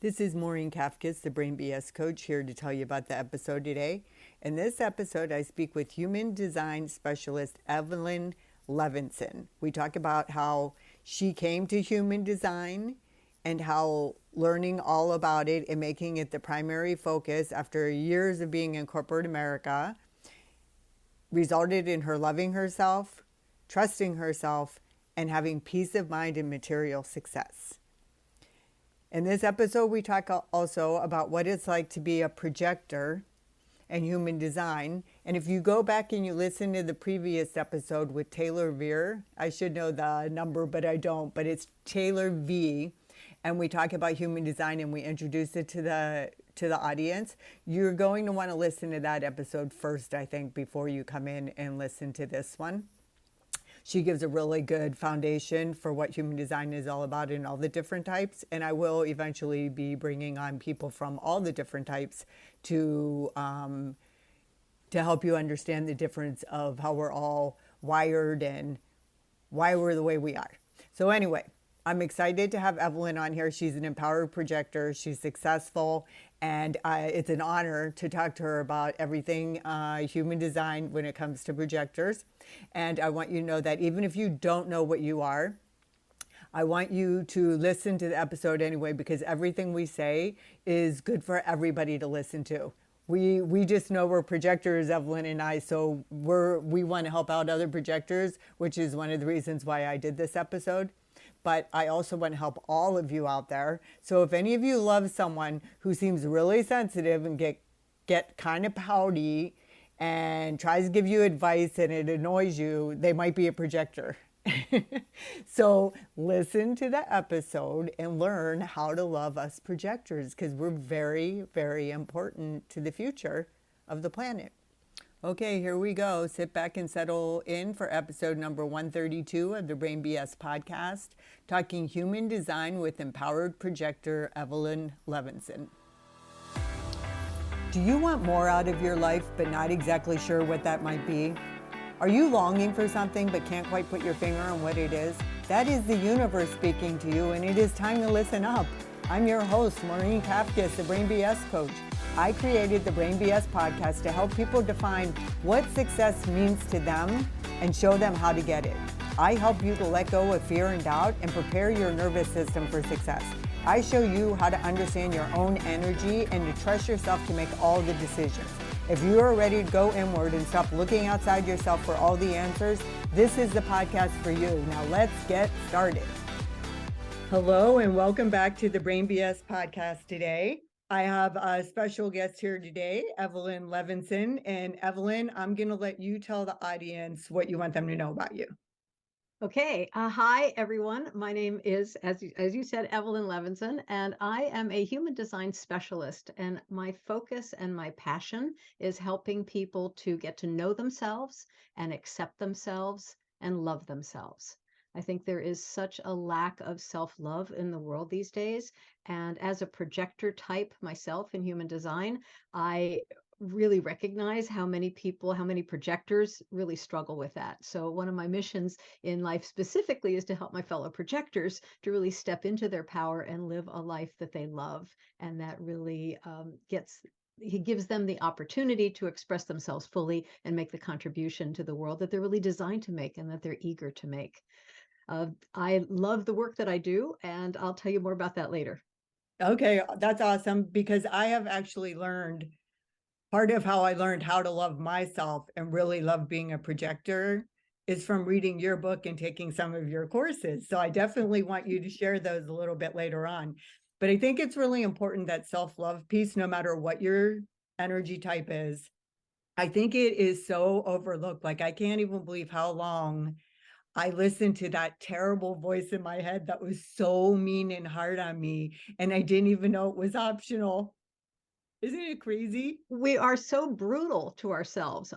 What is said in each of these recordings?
This is Maureen Kafkas, the Brain BS coach, here to tell you about the episode today. In this episode, I speak with human design specialist Evelyn Levenson. We talk about how she came to human design and how learning all about it and making it the primary focus after years of being in corporate America resulted in her loving herself, trusting herself, and having peace of mind and material success. In this episode, we talk also about what it's like to be a projector and human design. And if you go back and you listen to the previous episode with Taylor Veer, I should know the number, but I don't, but it's Taylor V. And we talk about human design and we introduce it to the audience. You're going to want to listen to that episode first, I think, before you come in and listen to this one. She gives a really good foundation for what human design is all about in all the different types. And I will eventually be bringing on people from all the different types to help you understand the difference of how we're all wired and why we're the way we are. So anyway, I'm excited to have Evelyn on here. She's an empowered projector. She's successful. And it's an honor to talk to her about everything human design when it comes to projectors. And I want you to know that even if you don't know what you are, I want you to listen to the episode anyway, because everything we say is good for everybody to listen to. We just know we're projectors, Evelyn and I, so we want to help out other projectors, which is one of the reasons why I did this episode. But I also want to help all of you out there. So if any of you love someone who seems really sensitive and get kind of pouty and tries to give you advice and it annoys you, they might be a projector. So listen to the episode and learn how to love us projectors, because we're very, very important to the future of the planet. Okay, here we go. Sit back and settle in for episode number 132 of the Brain BS podcast, talking human design with empowered projector Evelyn Levenson. Do you want more out of your life but not exactly sure what that might be? Are you longing for something but can't quite put your finger on what it is? That is the universe speaking to you, and it is time to listen up. I'm your host, Maureen Kafkas, the Brain BS coach. I created the Brain BS podcast to help people define what success means to them and show them how to get it. I help you to let go of fear and doubt and prepare your nervous system for success. I show you how to understand your own energy and to trust yourself to make all the decisions. If you are ready to go inward and stop looking outside yourself for all the answers, this is the podcast for you. Now let's get started. Hello and welcome back to the Brain BS podcast today. I have a special guest here today, Evelyn Levenson. And Evelyn, I'm going to let you tell the audience what you want them to know about you. Okay. Hi, everyone. My name is, as you said, Evelyn Levenson, and I am a human design specialist. And my focus and my passion is helping people to get to know themselves and accept themselves and love themselves. I think there is such a lack of self-love in the world these days. And as a projector type myself in human design, I really recognize how many people, how many projectors really struggle with that. So one of my missions in life specifically is to help my fellow projectors to really step into their power and live a life that they love. And that really he gives them the opportunity to express themselves fully and make the contribution to the world that they're really designed to make and that they're eager to make. I love the work that I do, and I'll tell you more about that later. Okay, that's awesome, because I have actually learned part of how I learned how to love myself and really love being a projector is from reading your book and taking some of your courses. So I definitely want you to share those a little bit later on. But I think it's really important, that self-love piece, no matter what your energy type is. I think it is so overlooked. Like, I can't even believe how long I listened to that terrible voice in my head that was so mean and hard on me, and I didn't even know it was optional. Isn't it crazy? We are so brutal to ourselves.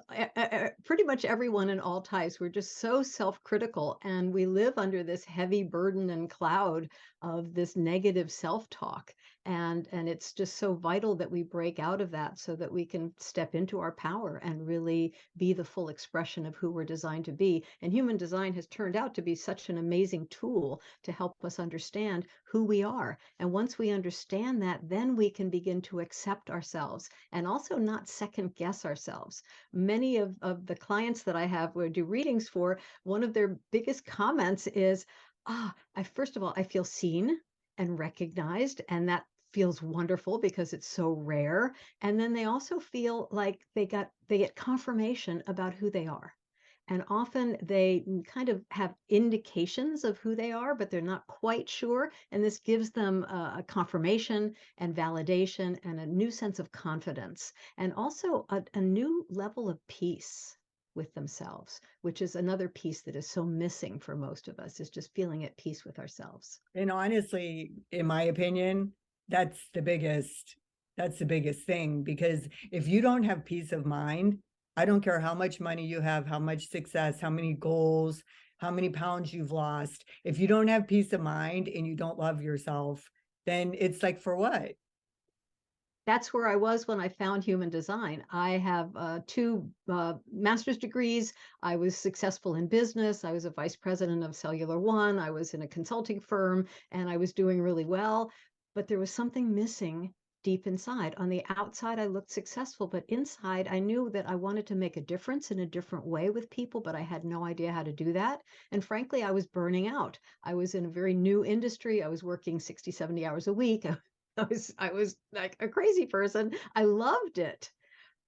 Pretty much everyone in all types, we're just so self-critical, and we live under this heavy burden and cloud of this negative self-talk. And it's just so vital that we break out of that so that we can step into our power and really be the full expression of who we're designed to be. And human design has turned out to be such an amazing tool to help us understand who we are. And once we understand that, then we can begin to accept ourselves and also not second guess ourselves. Many of the clients that I have where I do readings for, one of their biggest comments is, I first of all, I feel seen and recognized, and that feels wonderful because it's so rare. And then they also feel like they get confirmation about who they are. And often they kind of have indications of who they are, but they're not quite sure. And this gives them a confirmation and validation and a new sense of confidence, and also a new level of peace with themselves, which is another piece that is so missing for most of us, is just feeling at peace with ourselves. And honestly, in my opinion, that's that's the biggest thing, because if you don't have peace of mind, I don't care how much money you have, how much success, how many goals, how many pounds you've lost. If you don't have peace of mind and you don't love yourself, then it's like, for what? That's where I was when I found human design. I have two master's degrees. I was successful in business. I was a vice president of Cellular One. I was in a consulting firm and I was doing really well. But there was something missing deep inside. On the outside, I looked successful, but inside, I knew that I wanted to make a difference in a different way with people, but I had no idea how to do that. And frankly, I was burning out. I was in a very new industry. I was working 60, 70 hours a week. I was like a crazy person. I loved it,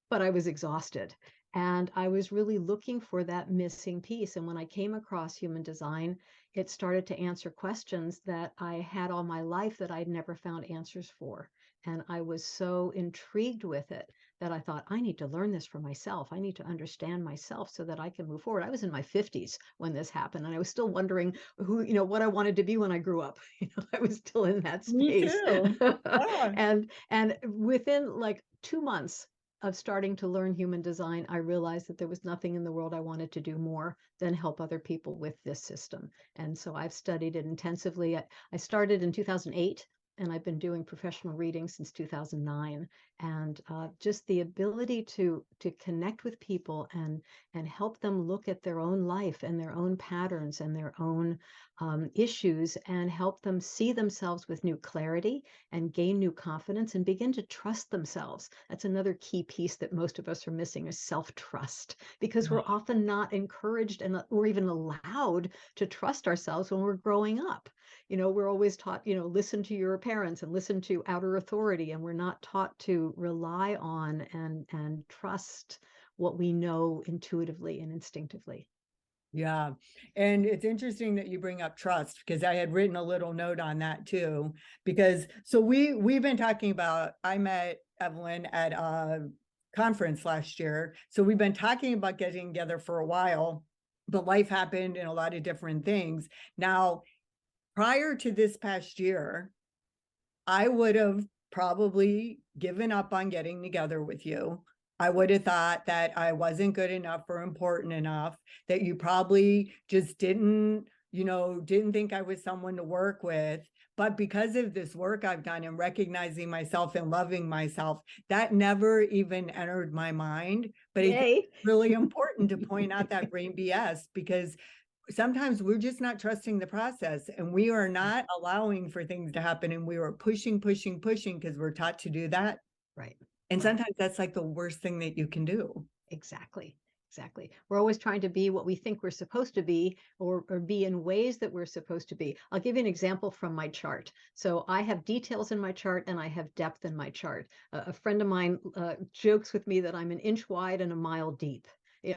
but I was exhausted. And I was really looking for that missing piece. And when I came across human design, it started to answer questions that I had all my life that I'd never found answers for. And I was so intrigued with it that I thought, I need to learn this for myself. I need to understand myself so that I can move forward. I was in my 50s when this happened, and I was still wondering what I wanted to be when I grew up. I was still in that Me space. too. Yeah. And within like 2 months of starting to learn human design, I realized that there was nothing in the world I wanted to do more than help other people with this system. And so I've studied it intensively. I started in 2008, and I've been doing professional readings since 2009. And just the ability to connect with people and help them look at their own life and their own patterns and their own issues, and help them see themselves with new clarity and gain new confidence and begin to trust themselves. That's another key piece that most of us are missing, is self-trust, because we're often not encouraged or even allowed to trust ourselves when we're growing up. We're always taught, listen to your parents and listen to outer authority, and we're not taught to rely on and trust what we know intuitively and instinctively. Yeah. And it's interesting that you bring up trust, because I had written a little note on that too. Because so we've been talking about, I met Evelyn at a conference last year. So we've been talking about getting together for a while, but life happened and a lot of different things. Now, prior to this past year, I would have probably given up on getting together with you. I would have thought that I wasn't good enough or important enough, that you probably just didn't think I was someone to work with. But because of this work I've done and recognizing myself and loving myself, that never even entered my mind. But I think Yay. it's really important to point out that brain BS, because sometimes we're just not trusting the process, and we are not allowing for things to happen, and we are pushing because we're taught to do that. Right. And Right. sometimes that's like the worst thing that you can do. Exactly. Exactly. We're always trying to be what we think we're supposed to be, or be in ways that we're supposed to be. I'll give you an example from my chart. So I have details in my chart and I have depth in my chart. A friend of mine jokes with me that I'm an inch wide and a mile deep.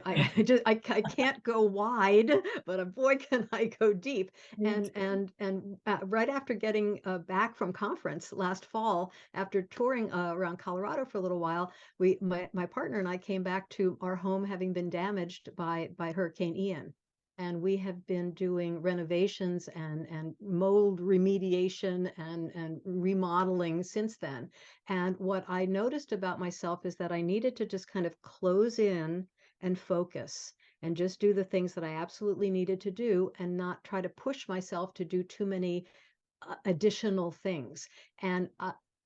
I can't go wide, but a boy can I go deep. Me too. And right after getting back from conference last fall, after touring around Colorado for a little while, my partner and I came back to our home having been damaged by Hurricane Ian. And we have been doing renovations and mold remediation and remodeling since then. And what I noticed about myself is that I needed to just kind of close in and focus and just do the things that I absolutely needed to do, and not try to push myself to do too many additional things. And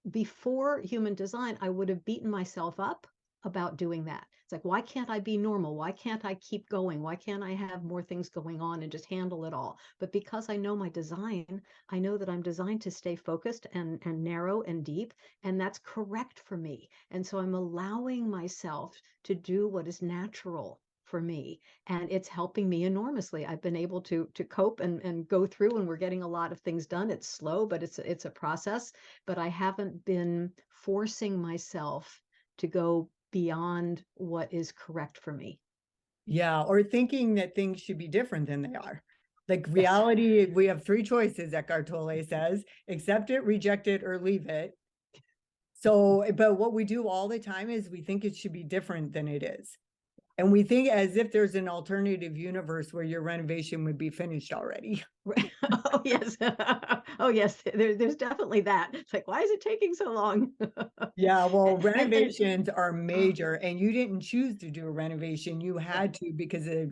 before human design, I would have beaten myself up about doing that. It's like, why can't I be normal? Why can't I keep going? Why can't I have more things going on and just handle it all? But because I know my design, I know that I'm designed to stay focused and narrow and deep, and that's correct for me. And so I'm allowing myself to do what is natural for me, and it's helping me enormously. I've been able to cope and go through, and we're getting a lot of things done. It's slow, but it's a process. But I haven't been forcing myself to go beyond what is correct for me. Yeah, or thinking that things should be different than they are. Like Yes. reality, we have three choices, Eckhart Tolle says: accept it, reject it, or leave it. So, but what we do all the time is we think it should be different than it is. And we think as if there's an alternative universe where your renovation would be finished already. Oh yes. Oh yes. There's definitely that. It's like, why is it taking so long? Yeah, well, And renovations are major, and you didn't choose to do a renovation. You right. had to because of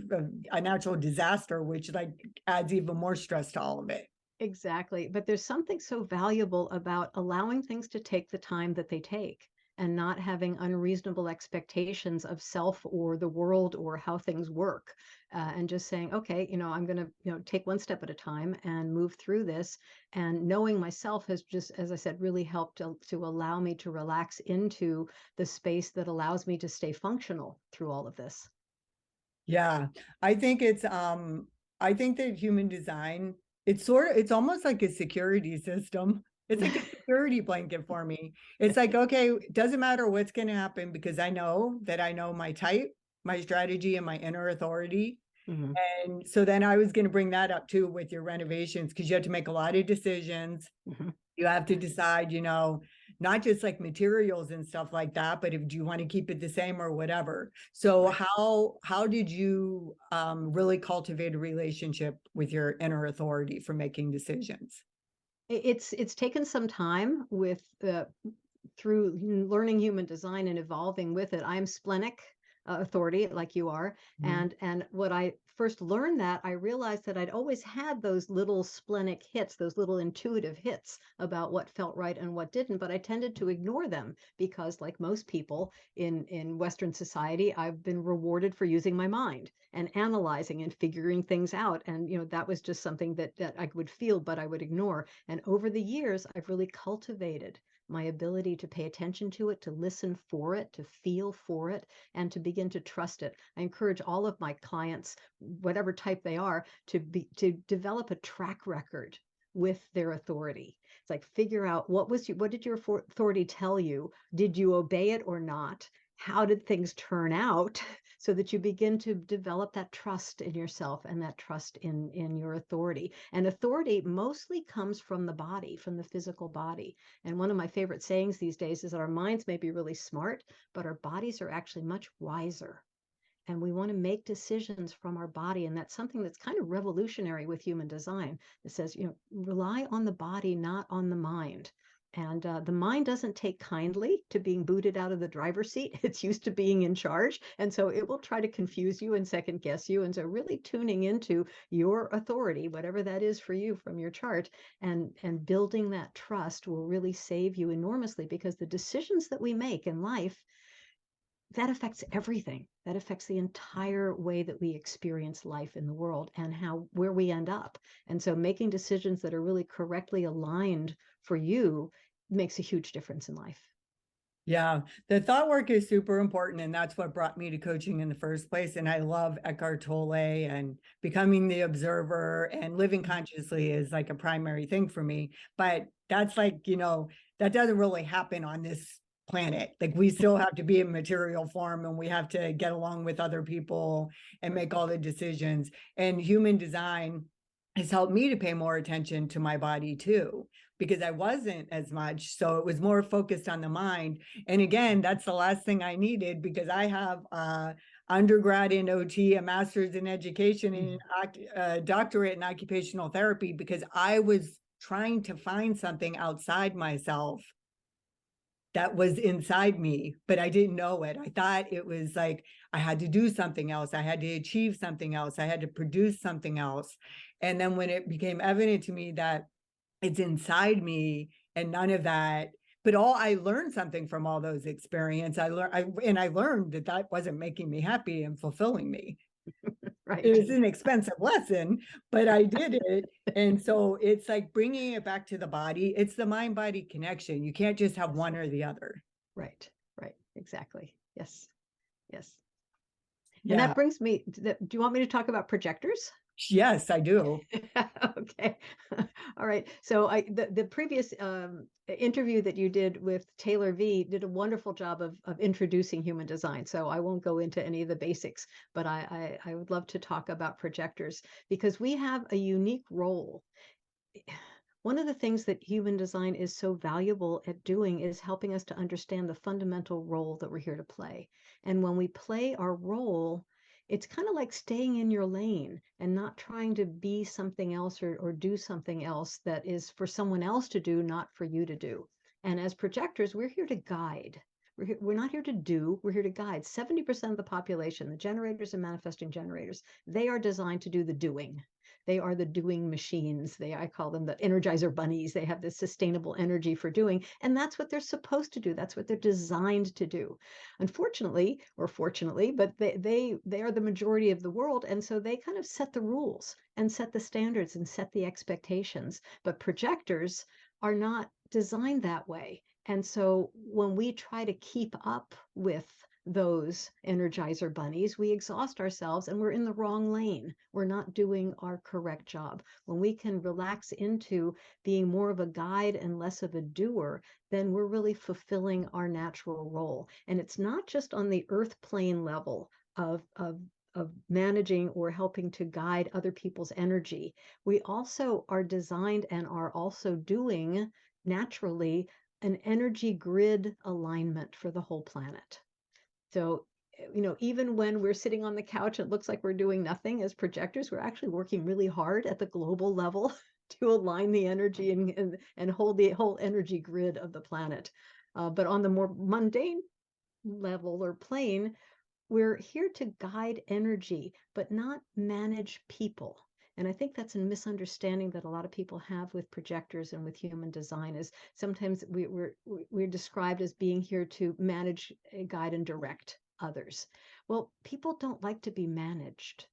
a natural disaster, which like adds even more stress to all of it. Exactly. But there's something so valuable about allowing things to take the time that they take and not having unreasonable expectations of self or the world or how things work. And just saying, okay, I'm going to, take one step at a time and move through this. And knowing myself has just, as I said, really helped to allow me to relax into the space that allows me to stay functional through all of this. Yeah, I think I think that human design, it's almost like a security system. It's like a security blanket for me. It's like, okay, it doesn't matter what's going to happen because I know that I know my type, my strategy, and my inner authority. Mhm. And so then I was going to bring that up too with your renovations because you have to make a lot of decisions. Mhm. You have to decide, not just like materials and stuff like that, but if do you want to keep it the same or whatever. So Right. how did you really cultivate a relationship with your inner authority for making decisions? It's taken some time with through learning human design and evolving with it. I'm splenic authority, like you are, Mhm. and what I first learned that I realized that I'd always had those little splenic hits, those little intuitive hits about what felt right and what didn't, but I tended to ignore them because, like most people in Western society, I've been rewarded for using my mind and analyzing and figuring things out, and that was just something that I would feel, but I would ignore. And over the years, I've really cultivated my ability to pay attention to it, to listen for it, to feel for it, and to begin to trust it. I encourage all of my clients, whatever type they are, to develop a track record with their authority. It's like, figure out what did your authority tell you? Did you obey it or not? How did things turn out? So that you begin to develop that trust in yourself and that trust in your authority. And authority mostly comes from the body, from the physical body. And one of my favorite sayings these days is that our minds may be really smart, but our bodies are actually much wiser. And we want to make decisions from our body. And that's something that's kind of revolutionary with human design. It says, rely on the body, not on the mind. And the mind doesn't take kindly to being booted out of the driver's seat. It's used to being in charge. And so it will try to confuse you and second guess you. And so really tuning into your authority, whatever that is for you from your chart, and building that trust will really save you enormously, because the decisions that we make in life, that affects everything. That affects the entire way that we experience life in the world and where we end up. And so making decisions that are really correctly aligned for you makes a huge difference in life. Yeah, the thought work is super important, and that's what brought me to coaching in the first place. And I love Eckhart Tolle, and becoming the observer and living consciously is like a primary thing for me. But that's like, that doesn't really happen on this planet. Like we still have to be in material form, and we have to get along with other people and make all the decisions. And human design has helped me to pay more attention to my body too, because I wasn't as much. So it was more focused on the mind. And again, that's the last thing I needed, because I have undergrad in OT, a master's in education, and a doctorate in occupational therapy, because I was trying to find something outside myself that was inside me, but I didn't know it. I thought it was like I had to do something else. I had to achieve something else. I had to produce something else. And then when it became evident to me that it's inside me, and none of that. But I learned something from all those experiences. I learned that that wasn't making me happy and fulfilling me. It Right. was an expensive lesson, but I did it. And so it's like bringing it back to the body. It's the mind body connection. You can't just have Yes. one or the other. Right. Right. Exactly. Yes. Yes. And Yeah. that brings me to do you want me to talk about projectors? Yes, I do. Okay. All right. So the previous interview that you did with Taylor V did a wonderful job of introducing human design. So I won't go into any of the basics, but I would love to talk about projectors because we have a unique role. One of the things that human design is so valuable at doing is helping us to understand the fundamental role that we're here to play. And when we play our role, it's kind of like staying in your lane and not trying to be something else or do something else that is for someone else to do, not for you to do. And as projectors, we're here to guide. We're not here to do, we're here to guide. 70% of the population, the generators and manifesting generators, they are designed to do the doing. They are the doing machines. I call them the energizer bunnies. They have this sustainable energy for doing, and that's what they're supposed to do. That's what they're designed to do. Unfortunately, or fortunately, but they are the majority of the world, and so they kind of set the rules and set the standards and set the expectations. But projectors are not designed that way. And so when we try to keep up with those energizer bunnies, we exhaust ourselves and we're in the wrong lane. We're not doing our correct job. When we can relax into being more of a guide and less of a doer, then we're really fulfilling our natural role. And it's not just on the earth plane level of managing or helping to guide other people's energy. We also are designed and are also doing naturally an energy grid alignment for the whole planet. So, even when we're sitting on the couch, it looks like we're doing nothing as projectors, we're actually working really hard at the global level to align the energy and hold the whole energy grid of the planet. But on the more mundane level or plane, we're here to guide energy, but not manage people. And I think that's a misunderstanding that a lot of people have with projectors and with human design is sometimes we're described as being here to manage, guide, and direct others. Well, people don't like to be managed.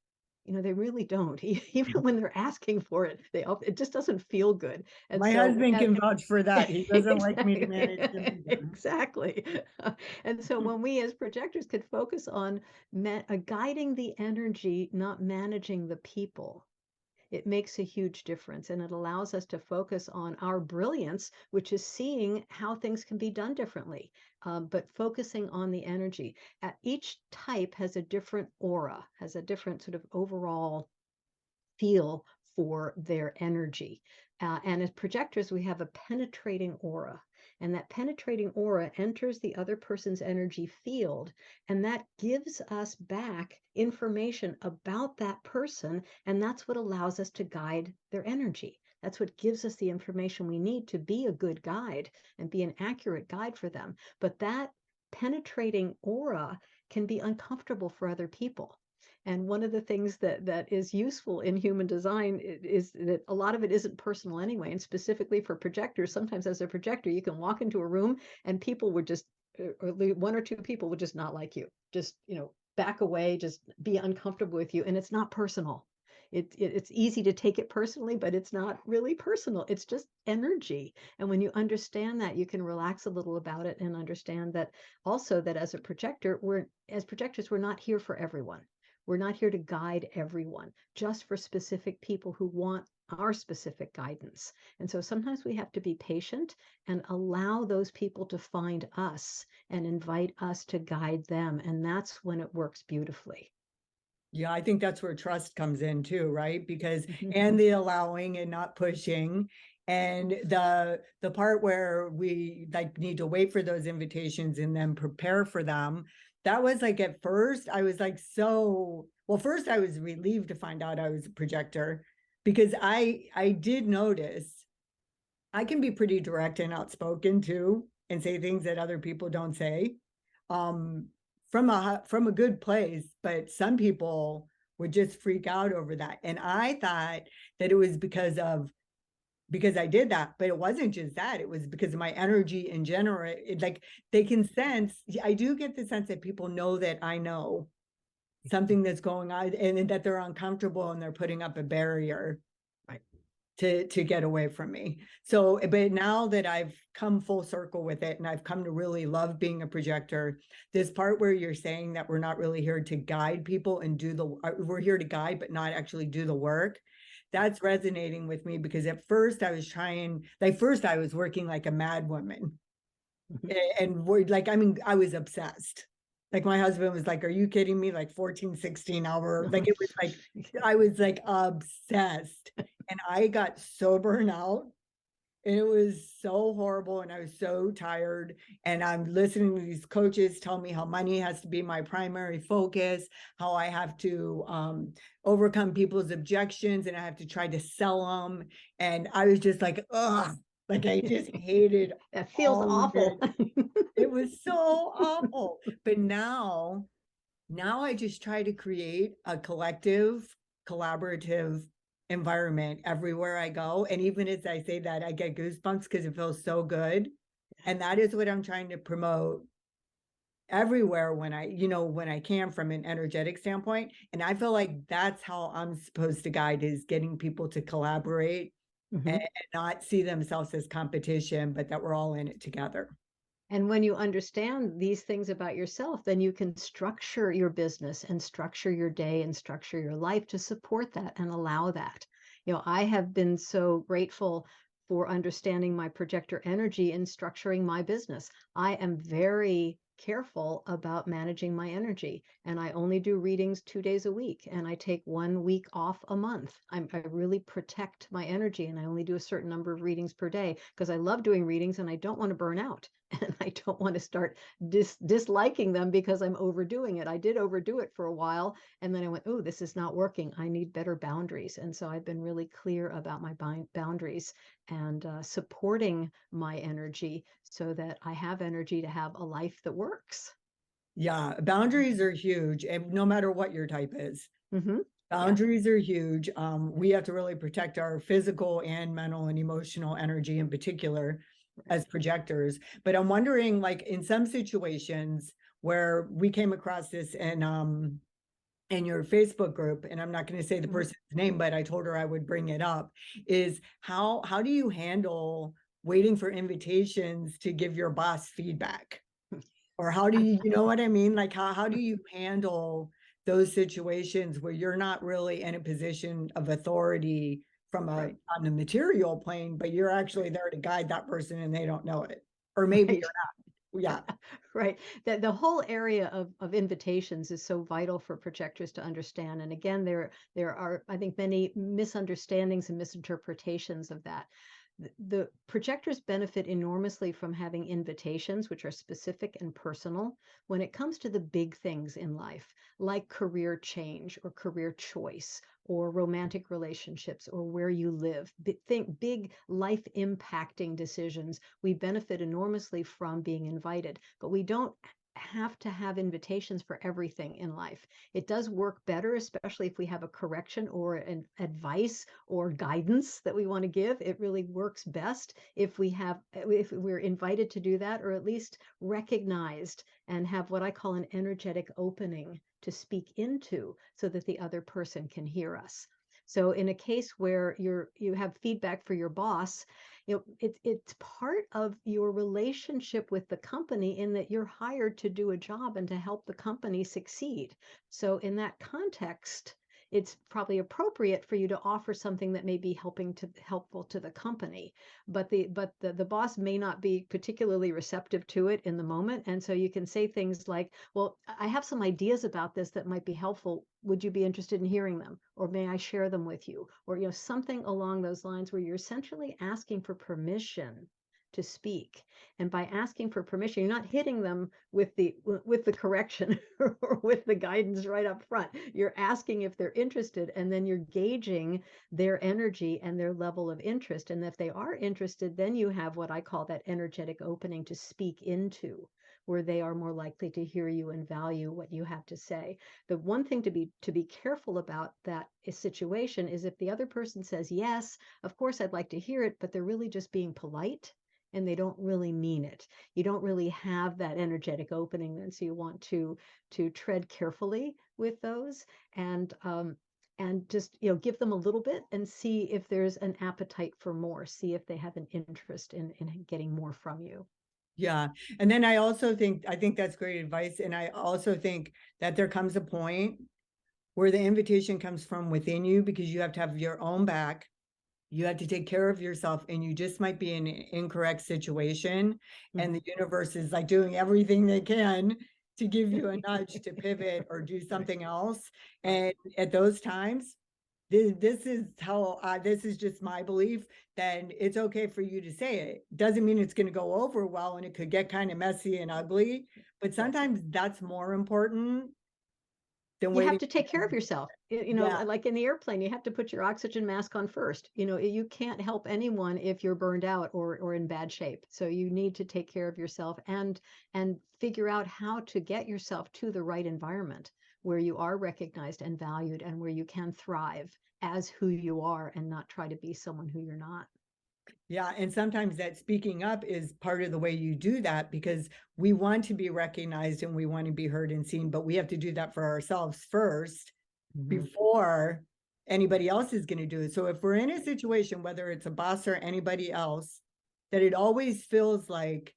They really don't. Even when they're asking for it, it just doesn't feel good. And My so, husband can vouch for that. He doesn't like me to exactly, manage him either. exactly. And so when we as projectors could focus on guiding the energy, not managing the people, it makes a huge difference. And it allows us to focus on our brilliance, which is seeing how things can be done differently, but focusing on the energy. Each type has a different aura, has a different sort of overall feel for their energy. And as projectors, we have a penetrating aura. And that penetrating aura enters the other person's energy field. And that gives us back information about that person. And that's what allows us to guide their energy. That's what gives us the information we need to be a good guide and be an accurate guide for them. But that penetrating aura can be uncomfortable for other people. And one of the things that is useful in human design is that a lot of it isn't personal anyway. And specifically for projectors, sometimes as a projector, you can walk into a room and people would just, or one or two people would just not like you, just, back away, just be uncomfortable with you. And it's not personal. It's easy to take it personally, but it's not really personal. It's just energy. And when you understand that, you can relax a little about it and understand that also that as a projector, as projectors, we're not here for everyone. We're not here to guide everyone, just for specific people who want our specific guidance. And so sometimes we have to be patient and allow those people to find us and invite us to guide them. And that's when it works beautifully. Yeah, I think that's where trust comes in too, right? Because Mhm. and the allowing and not pushing, and the part where we like need to wait for those invitations and then prepare for them. That was like at first I was like first I was relieved to find out I was a projector, because I did notice I can be pretty direct and outspoken too and say things that other people don't say. Um, from a good place, but some people would just freak out over that. And I thought that it was because of because I did that. But it wasn't just that, it was because of my energy in general. Like they can sense, I do get the sense that people know that I know something that's going on, and that they're uncomfortable and they're putting up a barrier Right. to get away from me. So, but now that I've come full circle with it and I've come to really love being a projector, this part where you're saying that we're not really here to guide people and we're here to guide, but not actually do the work. That's resonating with me, because at first I was I was working like a mad woman. And we're like, I mean, I was obsessed. Like my husband was like, are you kidding me? Like 14, 16 hour, like it was like, I was like obsessed. And I got so burnt out, and it was so horrible. And I was so tired. And I'm listening to these coaches tell me how money has to be my primary focus, how I have to overcome people's objections and I have to try to sell them. And I was just like, ugh, like I just hated That feels all of awful. it. It was so awful. But now I just try to create a collective, collaborative environment everywhere I go. And even as I say that, I get goosebumps because it feels so good. And that is what I'm trying to promote everywhere when I can, from an energetic standpoint. And I feel like that's how I'm supposed to guide, is getting people to collaborate and not see themselves as competition, but that we're all in it together. And when you understand these things about yourself, then you can structure your business and structure your day and structure your life to support that and allow that. I have been so grateful for understanding my projector energy and structuring my business. I am very careful about managing my energy, and I only do readings 2 days a week, and I take 1 week off a month. I really protect my energy, and I only do a certain number of readings per day because I love doing readings and I don't want to burn out. And I don't want to start disliking them because I'm overdoing it. I did overdo it for a while, and then I went, oh, this is not working. I need better boundaries. And so I've been really clear about my boundaries and supporting my energy so that I have energy to have a life that works. Yeah, boundaries are huge, and no matter what your type is. Mm-hmm. Yeah. Boundaries are huge. We have to really protect our physical and mental and emotional energy in particular as projectors. But I'm wondering, like in some situations where we came across this in your Facebook group, and I'm not going to say the person's name, but I told her I would bring it up, is how do you handle waiting for invitations to give your boss feedback? Or how do you know what I mean? Like how do you handle those situations where you're not really in a position of authority from Right. on the material plane, but you're actually there to guide that person and they don't know it? Or maybe Right. you're not. Yeah. Right. The whole area of invitations is so vital for projectors to understand. And again, there are, I think, many misunderstandings and misinterpretations of that. The projectors benefit enormously from having invitations, which are specific and personal, when it comes to the big things in life, like career change or career choice or romantic relationships or where you live. Think big life impacting decisions. We benefit enormously from being invited, but we don't have to have invitations for everything in life. It does work better, especially if we have a correction or an advice or guidance that we want to give. It really works best if we're invited to do that, or at least recognized and have what I call an energetic opening to speak into so that the other person can hear us. So in a case where you have feedback for your boss, it's part of your relationship with the company in that you're hired to do a job and to help the company succeed. So in that context, it's probably appropriate for you to offer something that may be helpful to the company, but the boss may not be particularly receptive to it in the moment. And so you can say things like, well, I have some ideas about this that might be helpful. Would you be interested in hearing them, or may I share them with you? Or something along those lines, where you're essentially asking for permission to speak. And by asking for permission, you're not hitting them with the correction or with the guidance right up front. You're asking if they're interested, and then you're gauging their energy and their level of interest. And if they are interested, then you have what I call that energetic opening to speak into, where they are more likely to hear you and value what you have to say. The one thing to be careful about that situation is if the other person says, yes, of course I'd like to hear it, but they're really just being polite and they don't really mean it. You don't really have that energetic opening then. So you want to tread carefully with those, and just, give them a little bit and see if there's an appetite for more. See if they have an interest in getting more from you. Yeah. And then I think that's great advice. And I also think that there comes a point where the invitation comes from within you, because you have to have your own back. You have to take care of yourself, and you just might be in an incorrect situation. And the universe is like doing everything they can to give you a nudge to pivot or do something else. And at those times, this is just my belief, then it's okay for you to say it. Doesn't mean it's going to go over well, and it could get kind of messy and ugly, but sometimes that's more important than You have waiting. to take care of yourself. Yeah. Like in the airplane, you have to put your oxygen mask on first. You can't help anyone if you're burned out or in bad shape. So you need to take care of yourself and figure out how to get yourself to the right environment where you are recognized and valued, and where you can thrive as who you are and not try to be someone who you're not. Yeah. And sometimes that speaking up is part of the way you do that, because we want to be recognized and we want to be heard and seen, but we have to do that for ourselves first before anybody else is going to do it. So if we're in a situation, whether it's a boss or anybody else, that it always feels like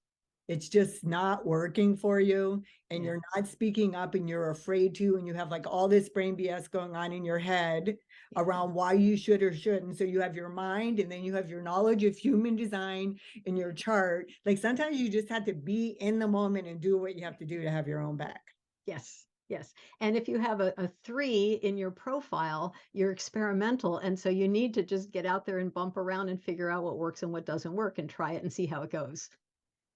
it's just not working for you, and you're not speaking up, and you're afraid to, and you have like all this brain BS going on in your head around why you should or shouldn't. So you have your mind, and then you have your knowledge of human design in your chart. Like sometimes you just have to be in the moment and do what you have to do to have your own back. Yes. Yes. And if you have a 3 in your profile, you're experimental. And so you need to just get out there and bump around and figure out what works and what doesn't work, and try it and see how it goes.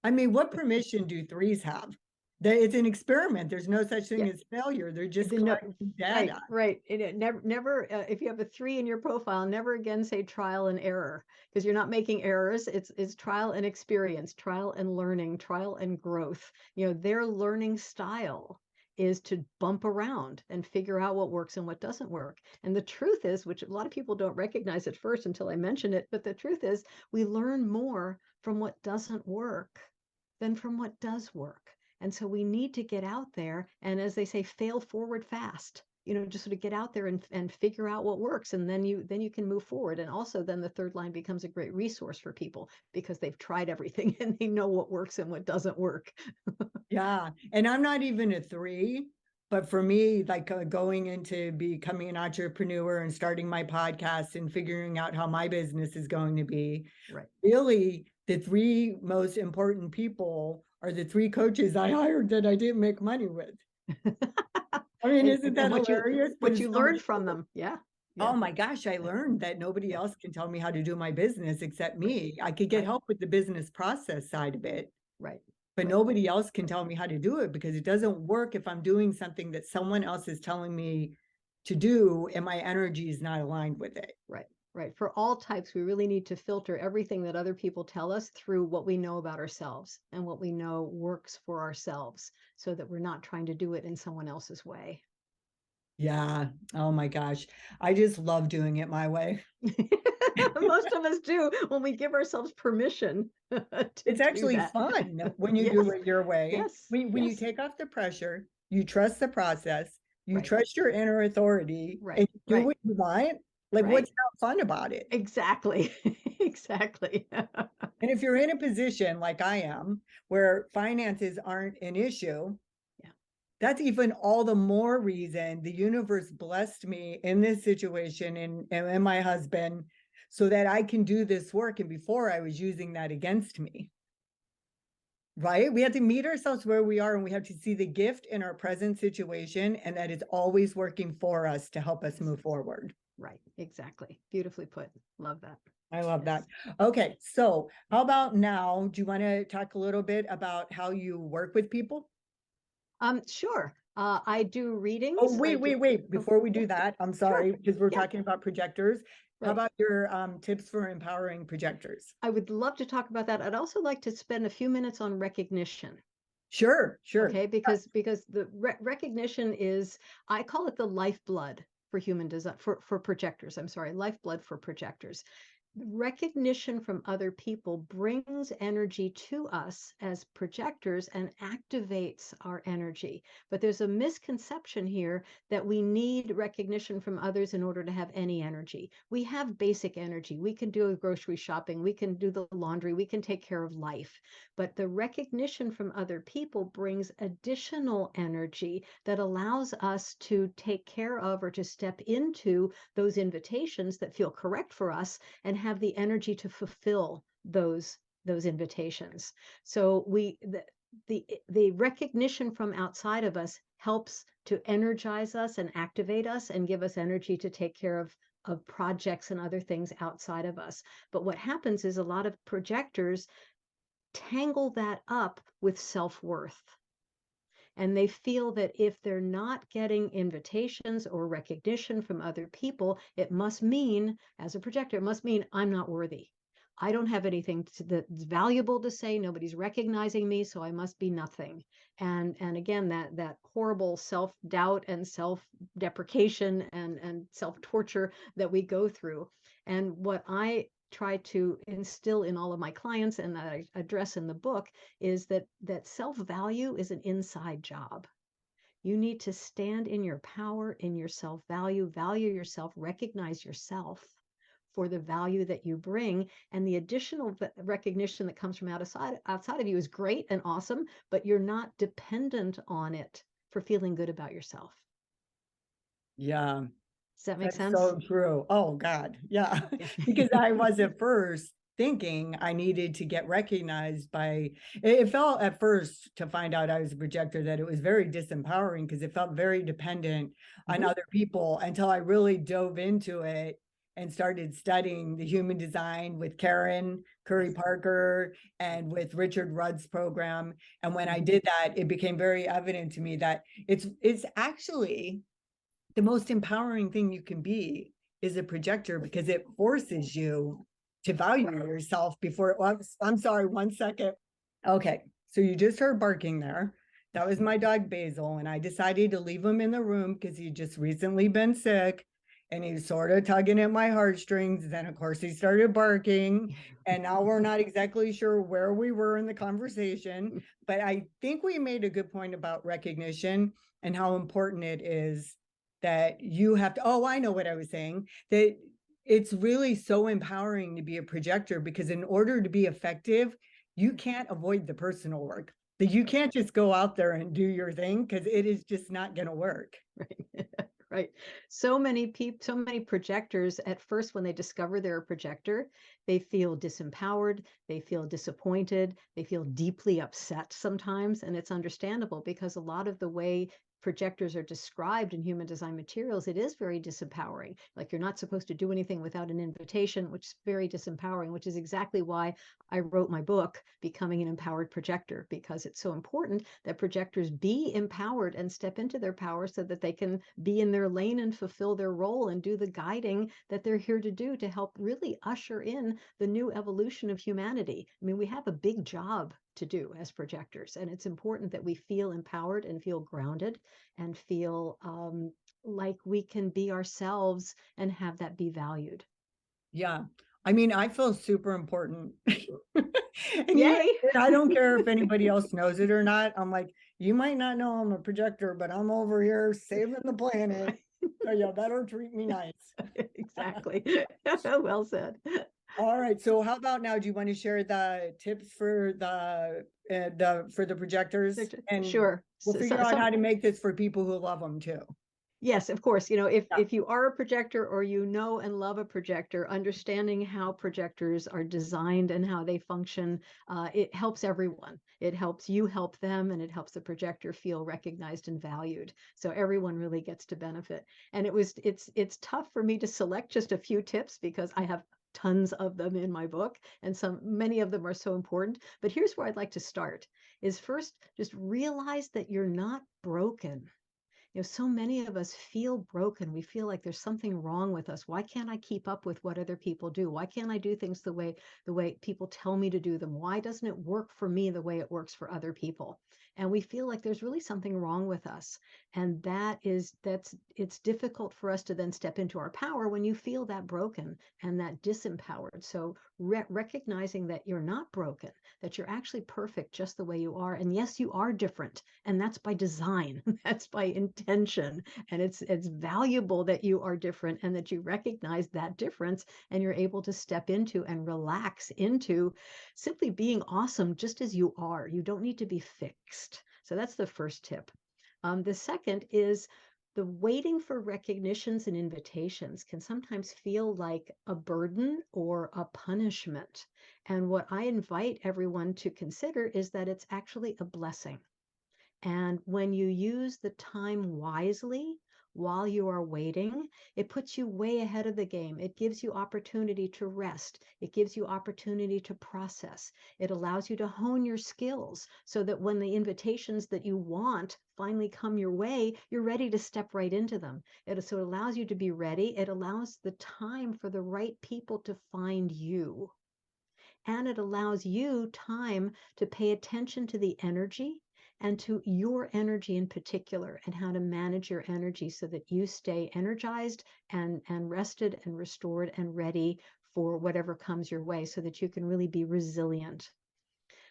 I mean, what permission do 3s have? It's an experiment. There's no such thing Yeah. as failure. They're just No, collecting right, data. right. It never, if you have a 3 in your profile, never again say trial and error, because you're not making errors. It's trial and experience, trial and learning, trial and growth. Their learning style is to bump around and figure out what works and what doesn't work. And the truth is, which a lot of people don't recognize at first until I mention it, but the truth is we learn more from what doesn't work than from what does work. And so we need to get out there and, as they say, fail forward fast. Just sort of get out there and figure out what works, and then you can move forward. And also then the third line becomes a great resource for people, because they've tried everything and they know what works and what doesn't work. Yeah. And I'm not even a 3, but for me, like going into becoming an entrepreneur and starting my podcast and figuring out how my business is going to be, Right. really the 3 most important people are the 3 coaches I hired that I didn't make money with. I mean, isn't that hilarious? What you learned from them. Yeah. Oh my gosh, I learned that nobody else can tell me how to do my business except me. I could get help with the business process side of it, Right. but nobody else can tell me how to do it, because it doesn't work if I'm doing something that someone else is telling me to do and my energy is not aligned with it. Right. Right. For all types, we really need to filter everything that other people tell us through what we know about ourselves and what we know works for ourselves, so that we're not trying to do it in someone else's way. Yeah. Oh my gosh. I just love doing it my way. Most of us do, when we give ourselves permission to It's do actually that. fun when you Yes. do it your way. Yes. When you Yes. take off the pressure, you trust the process, you Right. trust your inner authority, Right. and you do Right. what you want. Like, Right. what's not fun about it? Exactly. Exactly. And if you're in a position like I am, where finances aren't an issue, Yeah. that's even all the more reason the universe blessed me in this situation and my husband, so that I can do this work. And before, I was using that against me. Right? We have to meet ourselves where we are, and we have to see the gift in our present situation, and that it's always working for us to help us move forward. Right. Exactly. Beautifully put. Love that. I love that. Yes. Okay, so how about now? Do you want to talk a little bit about how you work with people? Sure. I do Oh, readings. I wait, do. wait, wait. Oh, Before we yeah, do that, I'm sure. sorry, because we're Yeah, talking about projectors. How right. about your tips for empowering projectors? I would love to talk about that. I'd also like to spend a few minutes on recognition. Sure, sure. Okay, because the recognition is, I call it the lifeblood for human design, for projectors. I'm sorry, lifeblood for projectors. Recognition from other people brings energy to us as projectors and activates our energy. But there's a misconception here that we need recognition from others in order to have any energy. We have basic energy. We can do grocery shopping, we can do the laundry, we can take care of life. But the recognition from other people brings additional energy that allows us to take care of or to step into those invitations that feel correct for us and have the energy to fulfill those invitations. So the recognition from outside of us helps to energize us and activate us and give us energy to take care of projects and other things outside of us. But what happens is a lot of projectors tangle that up with self-worth. And they feel that if they're not getting invitations or recognition from other people, it must mean, as a projector, it must mean I'm not worthy. I don't have anything that's valuable to say. Nobody's recognizing me, so I must be nothing. And again, that horrible self-doubt and self-deprecation and self-torture that we go through. And what I try to instill in all of my clients and that I address in the book is that self-value is an inside job. You need to stand in your power, in your self-value, value yourself, recognize yourself for the value that you bring, and the additional recognition that comes from outside of you is great and awesome, but you're not dependent on it for feeling good about yourself. Yeah. Does that make That's sense? so true. Oh God. Yeah. Yeah. Because I was at first thinking I needed to get recognized by it felt at first to find out I was a projector that it was very disempowering because it felt very dependent on Mhm. other people until I really dove into it and started studying the human design with Karen Curry Yes. Parker and with Richard Rudd's program. And when I Mhm. did that, it became very evident to me that it's actually the most empowering thing you can be is a projector because it forces you to value yourself before. Well, I'm sorry, 1 second. Okay, so you just heard barking there. That was my dog Basil, and I decided to leave him in the room because he'd just recently been sick and he's sort of tugging at my heartstrings. Then, of course, he started barking, and now we're not exactly sure where we were in the conversation. But I think we made a good point about recognition and how important it is that you have to. Oh, I know what I was saying. That it's really so empowering to be a projector because in order to be effective, you can't avoid the personal work. That you can't just go out there and do your thing because it is just not going to work. Right. Right. So many people, so many projectors at first, when they discover they're a projector, they feel disempowered, they feel disappointed, they feel deeply upset sometimes. And it's understandable because a lot of the way projectors are described in human design materials, it is very disempowering. Like you're not supposed to do anything without an invitation, which is very disempowering, which is exactly why I wrote my book, Becoming an Empowered Projector, because it's so important that projectors be empowered and step into their power so that they can be in their lane and fulfill their role and do the guiding that they're here to do to help really usher in the new evolution of humanity. I mean, we have a big job to do as projectors, and it's important that we feel empowered and feel grounded and feel like we can be ourselves and have that be valued. Yeah. I mean, I feel super important. And you, Yay! and I don't care if anybody else knows it or not. I'm like, you might not know I'm a projector, but I'm over here saving the planet. So you better treat me nice. Exactly. Well said. All right. So how about now? Do you want to share the tips for the projectors? And Sure. we'll figure out how to make this for people who love them too. Yes, of course. You know, Yeah. if you are a projector or you know and love a projector, understanding how projectors are designed and how they function, it helps everyone. It helps you help them, and it helps the projector feel recognized and valued. So everyone really gets to benefit. And it's tough for me to select just a few tips because I have tons of them in my book, and many of them are so important. But here's where I'd like to start, is first just realize that you're not broken. So many of us feel broken. We feel like there's something wrong with us. Why can't I keep up with what other people do? Why can't I do things the way people tell me to do them? Why doesn't it work for me the way it works for other people? And we feel like there's really something wrong with us. And it's difficult for us to then step into our power when you feel that broken and that disempowered. So recognizing that you're not broken, that you're actually perfect just the way you are. And yes, you are different. And that's by design. That's by intention. And it's valuable that you are different and that you recognize that difference and you're able to step into and relax into simply being awesome just as you are. You don't need to be fixed. So that's the first tip. The second is the waiting for recognitions and invitations can sometimes feel like a burden or a punishment. And what I invite everyone to consider is that it's actually a blessing. And when you use the time wisely while you are waiting, it puts you way ahead of the game. It gives you opportunity to rest. It gives you opportunity to process. It allows you to hone your skills so that when the invitations that you want finally come your way, you're ready to step right into them. So it allows you to be ready. It allows the time for the right people to find you. And it allows you time to pay attention to the energy and to your energy in particular and how to manage your energy so that you stay energized and rested and restored and ready for whatever comes your way so that you can really be resilient.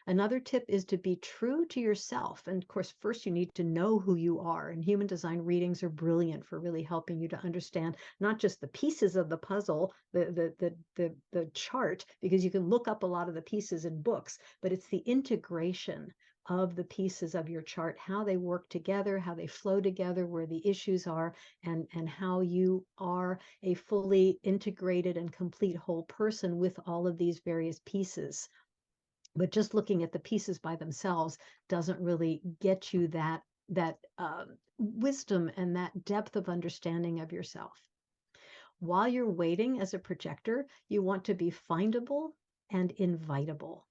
Another tip is to be true to yourself. And of course, first you need to know who you are. And human design readings are brilliant for really helping you to understand not just the pieces of the puzzle, the chart, because you can look up a lot of the pieces in books, but it's the integration of the pieces of your chart, how they work together, how they flow together, where the issues are, and how you are a fully integrated and complete whole person with all of these various pieces. But just looking at the pieces by themselves doesn't really get you that wisdom and that depth of understanding of yourself. While you're waiting as a projector, you want to be findable and invitable.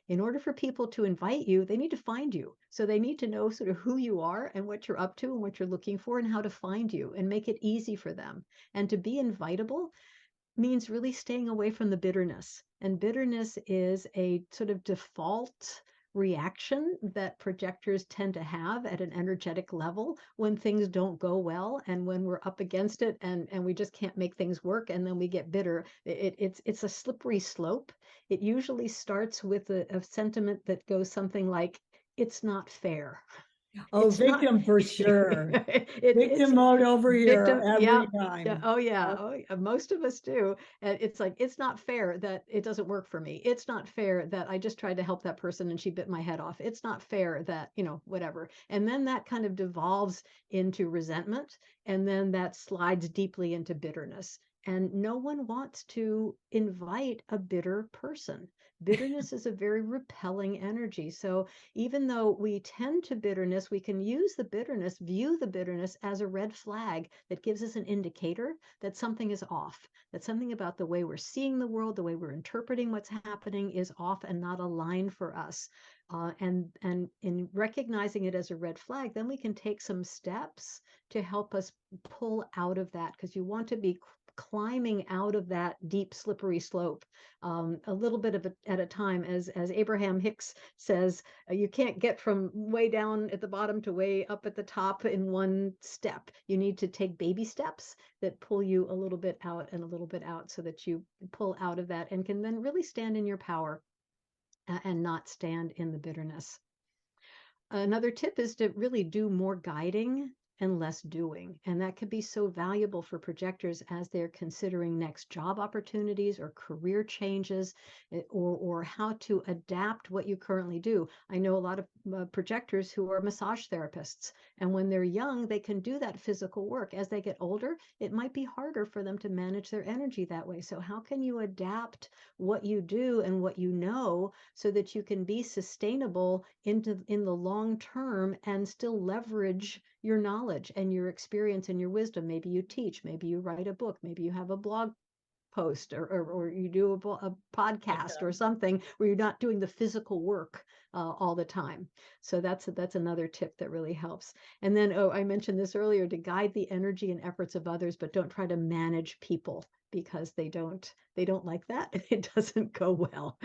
In order for people to invite you, they need to find you. So they need to know sort of who you are and what you're up to and what you're looking for and how to find you and make it easy for them. And to be invitable means really staying away from the bitterness. And bitterness is a sort of default reaction that projectors tend to have at an energetic level when things don't go well and when we're up against it and we just can't make things work and then we get bitter. It's a slippery slope. It usually starts with a sentiment that goes something like, it's not fair. Oh, It's not victim for sure. it's Victim mode over here victim. every Yeah. time. Oh yeah. Oh yeah. Most of us do. And it's like, it's not fair that it doesn't work for me. It's not fair that I just tried to help that person and she bit my head off. It's not fair that, whatever. And then that kind of devolves into resentment. And then that slides deeply into bitterness. And no one wants to invite a bitter person. Bitterness is a very repelling energy. So even though we tend to bitterness, we can use the bitterness, view the bitterness as a red flag that gives us an indicator that something is off, that something about the way we're seeing the world, the way we're interpreting what's happening is off and not aligned for us. And in recognizing it as a red flag, then we can take some steps to help us pull out of that, because you want to be climbing out of that deep slippery slope a little bit at a time. As Abraham Hicks says, you can't get from way down at the bottom to way up at the top in one step. You need to take baby steps that pull you a little bit out and a little bit out so that you pull out of that and can then really stand in your power and not stand in the bitterness. Another tip is to really do more guiding and less doing. And that could be so valuable for projectors as they're considering next job opportunities or career changes, or how to adapt what you currently do. I know a lot of projectors who are massage therapists. And when they're young, they can do that physical work. As they get older, it might be harder for them to manage their energy that way. So how can you adapt what you do and what you know so that you can be sustainable in the long term and still leverage your knowledge and your experience and your wisdom? Maybe you teach, maybe you write a book, maybe you have a blog post, or you do a podcast or something where you're not doing the physical work all the time. So that's another tip that really helps. And then, I mentioned this earlier, to guide the energy and efforts of others, but don't try to manage people, because they don't like that. It doesn't go well.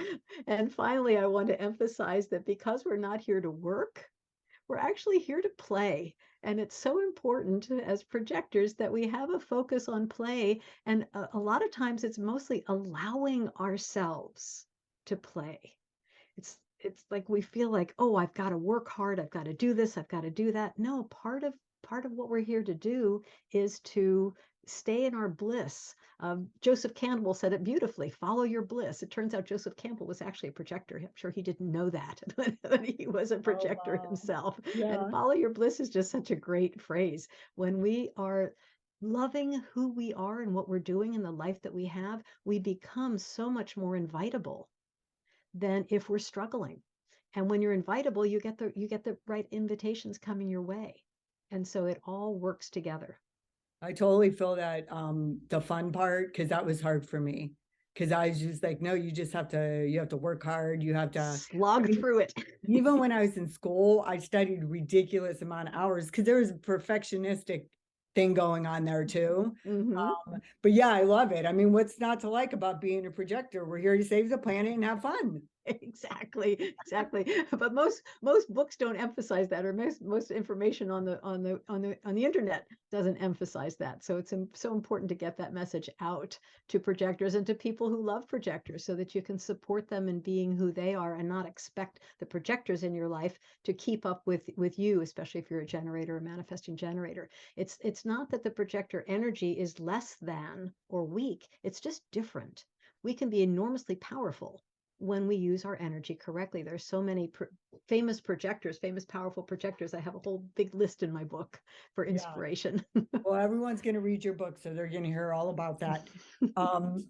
And finally, I want to emphasize that because we're not here to work, we're actually here to play. And it's so important as projectors that we have a focus on play. And a lot of times it's mostly allowing ourselves to play. It's like we feel like, oh, I've got to work hard, I've got to do this, I've got to do that. No, part of what we're here to do is to stay in our bliss. Joseph Campbell said it beautifully: follow your bliss. It turns out Joseph Campbell was actually a projector. I'm sure he didn't know that, but he was a projector himself. Yeah. And follow your bliss is just such a great phrase. When we are loving who we are and what we're doing in the life that we have, we become so much more invitable than if we're struggling. And when you're invitable, you get the right invitations coming your way. And so it all works together. I totally feel that the fun part, because that was hard for me. Because I was just like, no, you have to work hard. You have to slog through it. Even when I was in school, I studied ridiculous amount of hours because there was a perfectionistic thing going on there too. But yeah, I love it. I mean, what's not to like about being a projector? We're here to save the planet and have fun. Exactly. But most books don't emphasize that, or most information on the internet doesn't emphasize that. So it's so important to get that message out to projectors and to people who love projectors, so that you can support them in being who they are and not expect the projectors in your life to keep up with you, especially if you're a generator or manifesting generator. It's not that the projector energy is less than or weak. It's just different. We can be enormously powerful when we use our energy correctly. There's so many famous projectors, famous powerful projectors. I have a whole big list in my book for inspiration. Yeah. Well, everyone's going to read your book, so they're going to hear all about that.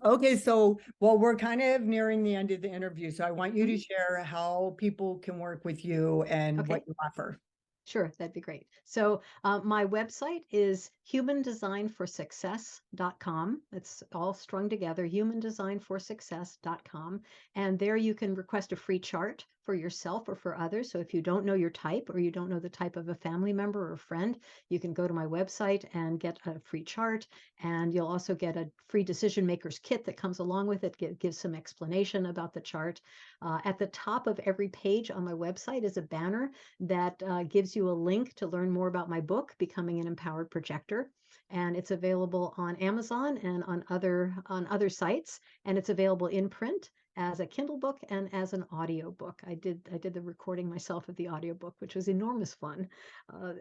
Okay, so we're kind of nearing the end of the interview, so I want you to share how people can work with you and what you offer. Sure, that'd be great. So my website is humandesignforsuccess.com. It's all strung together, humandesignforsuccess.com. And there you can request a free chart for yourself or for others. So if you don't know your type, or you don't know the type of a family member or a friend, you can go to my website and get a free chart. And you'll also get a free decision makers kit that comes along with it. Gives some explanation about the chart. At the top of every page on my website is a banner that gives you a link to learn more about my book, Becoming an Empowered Projector. And it's available on Amazon and on other sites. And it's available in print as a Kindle book and as an audio book. I did the recording myself of the audio book, which was enormous fun.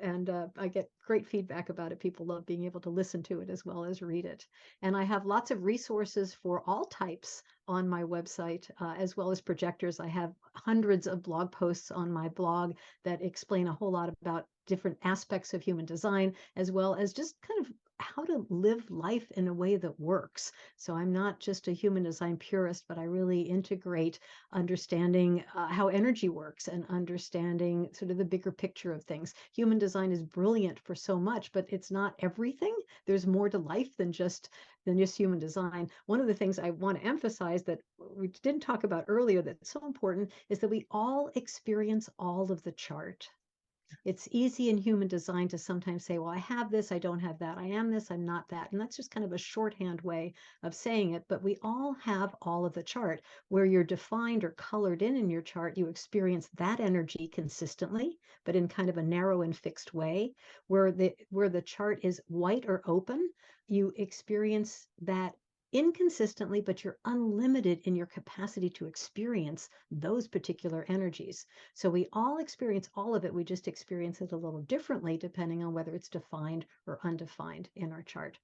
And I get great feedback about it. People love being able to listen to it as well as read it. And I have lots of resources for all types on my website, as well as projectors. I have hundreds of blog posts on my blog that explain a whole lot about different aspects of human design, as well as just kind of how to live life in a way that works. So I'm not just a human design purist, but I really integrate understanding how energy works and understanding sort of the bigger picture of things. Human design is brilliant for so much, but it's not everything. There's more to life than just human design. One of the things I want to emphasize that we didn't talk about earlier that's so important is that we all experience all of the chart. It's easy in human design to sometimes say, well, I have this, I don't have that, I am this, I'm not that. And that's just kind of a shorthand way of saying it. But we all have all of the chart. Where you're defined or colored in your chart, you experience that energy consistently, but in kind of a narrow and fixed way. Where the chart is white or open, you experience that inconsistently, but you're unlimited in your capacity to experience those particular energies. So we all experience all of it. We just experience it a little differently depending on whether it's defined or undefined in our chart.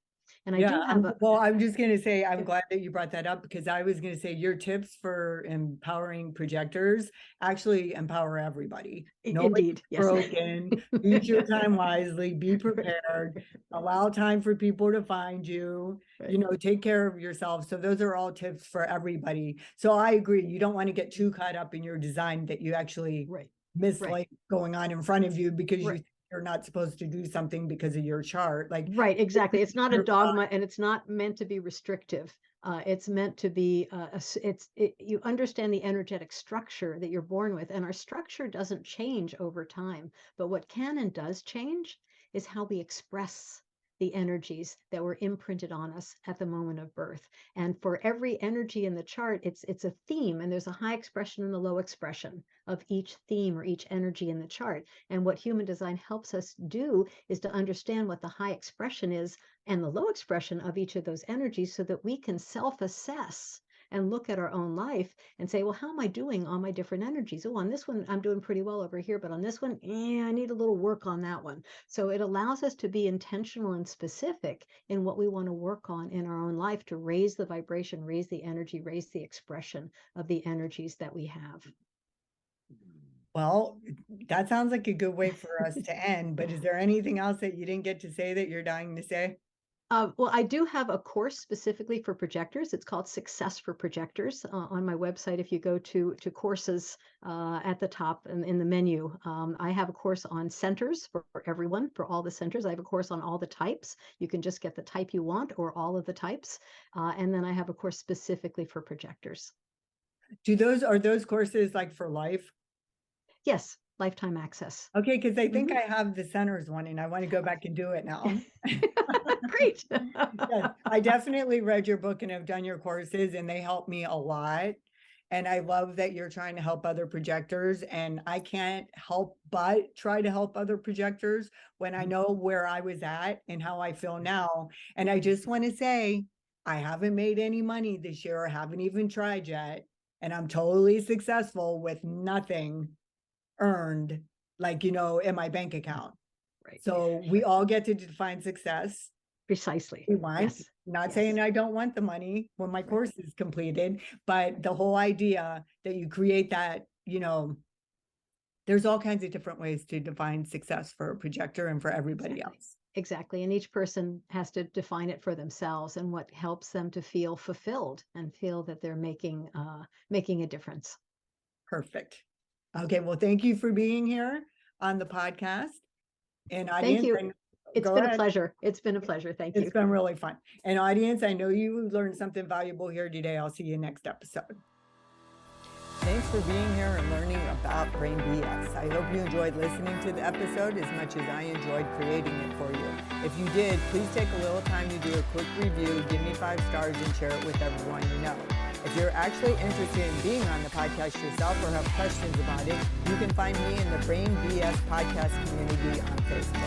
And I do have I'm just going to say, I'm glad that you brought that up, because I was going to say your tips for empowering projectors actually empower everybody. Indeed, yes. Broken. Use your time wisely. Be prepared. Allow time for people to find you. Right. Take care of yourself. So those are all tips for everybody. So I agree. You don't want to get too caught up in your design that you actually miss life going on in front of you because you're not supposed to do something because of your chart. Right, exactly. It's not a dogma, and it's not meant to be restrictive. It's meant to be, you understand the energetic structure that you're born with, and our structure doesn't change over time. But what can and does change is how we express the energies that were imprinted on us at the moment of birth. And for every energy in the chart, it's a theme, and there's a high expression and a low expression of each theme or each energy in the chart. And what human design helps us do is to understand what the high expression is and the low expression of each of those energies so that we can self-assess and look at our own life and say, well, how am I doing on my different energies? Oh, on this one, I'm doing pretty well over here, but on this one, I need a little work on that one. So it allows us to be intentional and specific in what we want to work on in our own life to raise the vibration, raise the energy, raise the expression of the energies that we have. Well, that sounds like a good way for us to end, but is there anything else that you didn't get to say that you're dying to say? Well, I do have a course specifically for projectors. It's called Success for Projectors on my website. If you go to courses at the top in the menu, I have a course on centers for everyone, for all the centers. I have a course on all the types. You can just get the type you want or all of the types. And then I have a course specifically for projectors. Are those courses like for life? Yes, lifetime access. Okay, because I think I have the centers one and I want to go back and do it now. Great. Yes, I definitely read your book and have done your courses and they help me a lot. And I love that you're trying to help other projectors, and I can't help but try to help other projectors when I know where I was at and how I feel now. And I just want to say, I haven't made any money this year. I haven't even tried yet. And I'm totally successful with nothing earned, like, in my bank account. Right. So we all get to define success. Precisely. We want. Yes. Not Yes. saying I don't want the money when my course is completed, but the whole idea that you create that, there's all kinds of different ways to define success for a projector and for everybody else. Exactly. And each person has to define it for themselves and what helps them to feel fulfilled and feel that they're making a difference. Perfect. Okay. Well, thank you for being here on the podcast. And Thank audience, you. It's been a pleasure. It's been a pleasure. Thank you. It's been really fun. And audience, I know you learned something valuable here today. I'll see you next episode. Thanks for being here and learning about Brain BS. I hope you enjoyed listening to the episode as much as I enjoyed creating it for you. If you did, please take a little time to do a quick review, give me 5 stars, and share it with everyone you know. If you're actually interested in being on the podcast yourself or have questions about it, you can find me in the Brain BS podcast community on Facebook.